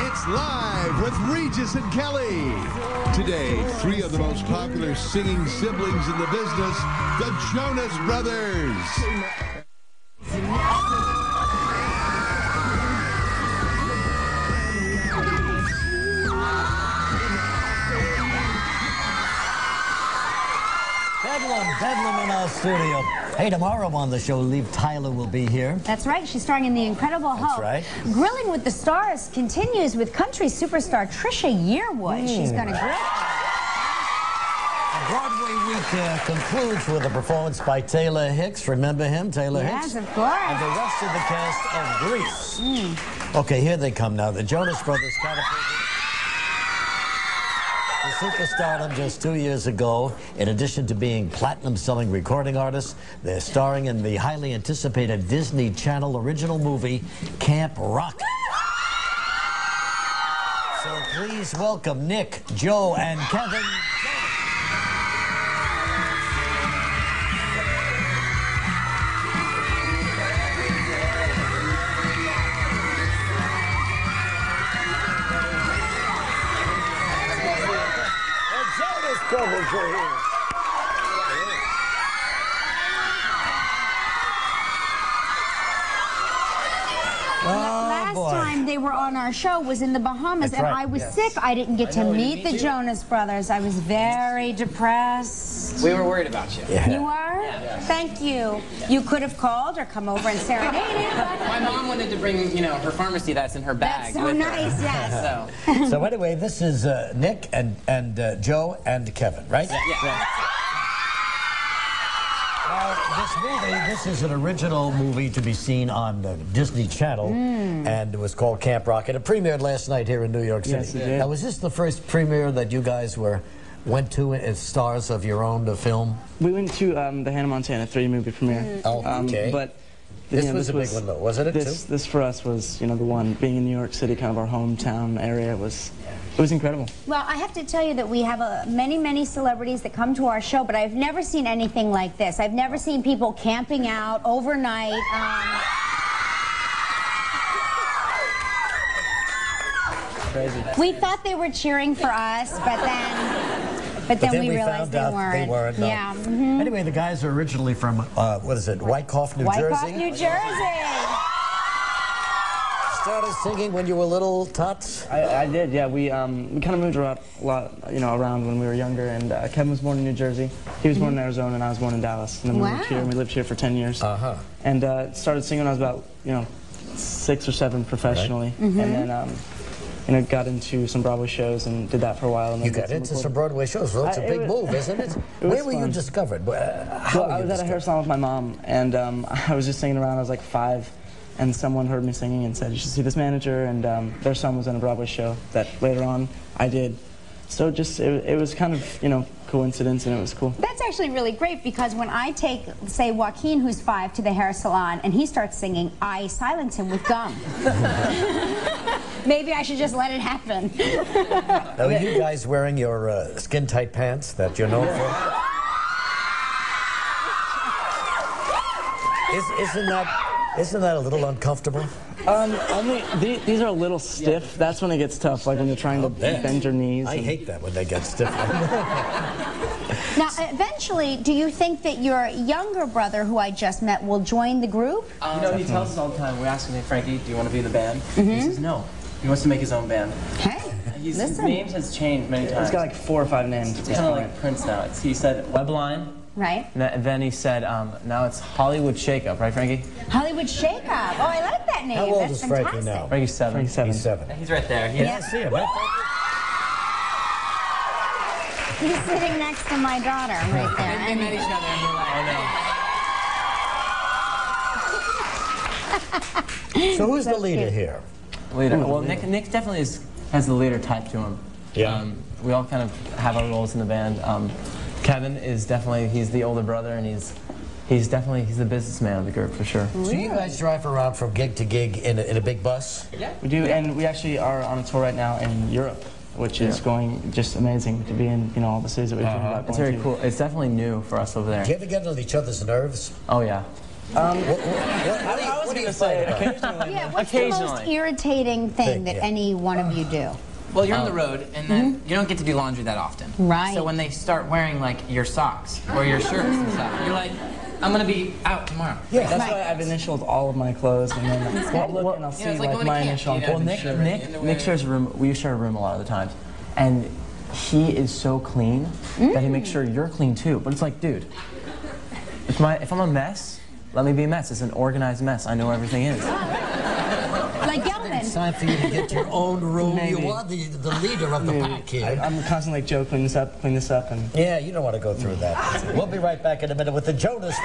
It's Live with Regis and Kelly. Today, three of the most popular singing siblings in the business, the Jonas Brothers. Bedlam in our studio. Hey, tomorrow on the show, Liv Tyler will be here. That's right. She's starring in The Incredible Hulk. That's right. Grilling with the Stars continues with country superstar Trisha Yearwood. She's going to grill. Broadway week concludes with a performance by Taylor Hicks. Remember him, Taylor Hicks? Yes, of course. And the rest of the cast of Grease. Okay, here they come now. The Jonas Brothers catapulted to superstardom just 2 years ago. In addition to being platinum-selling recording artists, they're starring in the highly anticipated Disney Channel original movie, Camp Rock. So please welcome Nick, Joe, and Kevin. Brothers are here. Last time they were on our show was in the Bahamas, That's and right. I was sick. I didn't get to meet the Jonas Brothers. I was very depressed. We were worried about you. Yeah. You are? Yes. Thank you. You could have called or come over and serenaded. My mom wanted to bring, her pharmacy that's in her bag. That's so with nice, her. yes. So anyway, this is Nick and Joe and Kevin, right? Yeah. Now, this is an original movie to be seen on the Disney Channel, and it was called Camp Rock. And it premiered last night here in New York City. Yes, it did. Now, was this the first premiere that you guys went to as stars of your own film? We went to the Hannah Montana 3 movie premiere. Oh, okay. But this was a big one, though, wasn't it? This for us was, the one. Being in New York City, kind of our hometown area, it was incredible. Well, I have to tell you that we have many, many celebrities that come to our show, but I've never seen anything like this. I've never seen people camping out overnight. Crazy. We thought they were cheering for us, but then we realized they weren't. No. Yeah. Anyway, the guys are originally from, Wyckoff, New Jersey? Wyckoff, New Jersey. Started singing when you were little tots? I did, yeah. We kind of moved around a lot, around when we were younger. And Kevin was born in New Jersey. He was born in Arizona, and I was born in Dallas. And then we moved here, and we lived here for 10 years. And started singing when I was about, 6 or 7 professionally. And then, got into some Broadway shows and did that for a while. And you got into some Broadway shows. Well, it's a big move, isn't it? Where were you discovered? Well, I was at a hair salon with my mom, and I was just singing around. I was like 5. And someone heard me singing and said, you should see this manager, and their son was in a Broadway show that later on I did. So just, it was kind of, coincidence, and it was cool. That's actually really great, because when I take, say, Joaquin, who's 5, to the hair salon, and he starts singing, I silence him with gum. Maybe I should just let it happen. Now, are you guys wearing your skin-tight pants that you're known for? Isn't that a little uncomfortable? These are a little stiff. That's when it gets tough, like when you're trying to bend your knees. I hate that when they get stiff. Now, eventually, do you think that your younger brother, who I just met, will join the group? He tells us all the time. We ask him, hey, Frankie, do you want to be in the band? He says no. He wants to make his own band. Hey, His listen. name has changed many times. He's got like 4 or 5 names. It's kind of like Prince now. He said Webline. Right. And then he said, now it's Hollywood Shakeup, right, Frankie? Hollywood Shakeup. Oh, I like that name. How old That's is Frankie fantastic. now? Frankie's 7. Frankie's 7. He's 7. He's right there. Yeah, I see him. Right? He's sitting next to my daughter right there. They met each other and we're like, oh no. So who's the leader here? Leader. Well, Nick definitely has the leader type to him. Yeah. We all kind of have our roles in the band. Kevin is definitely, he's the older brother, and he's the businessman of the group for sure. So you guys drive around from gig to gig in a big bus? Yeah. We do, and we actually are on a tour right now in Europe, which is going just amazing to be in, all the cities that we've dreamed about. It's very cool. It's definitely new for us over there. Do you ever get on each other's nerves? Oh yeah. I was going to say occasionally. Yeah, what's the most irritating thing that any one of you do? Well, you're on the road, and then you don't get to do laundry that often. Right. So when they start wearing, like, your socks or your shirts and stuff, you're like, I'm going to be out tomorrow. Yeah, that's why I've initialed all of my clothes, and then I'll look and I'll see like my initial. Well, Nick shares a room. We share a room a lot of the times, and he is so clean that he makes sure you're clean too. But it's like, dude, if I'm a mess, let me be a mess. It's an organized mess. I know where everything is. Like Gelman. It's time for you to get your own room. Maybe. You are the leader of the pack here. I'm constantly like, Joe, clean this up, and... Yeah, you don't want to go through that. We'll be right back in a minute with the Jonas.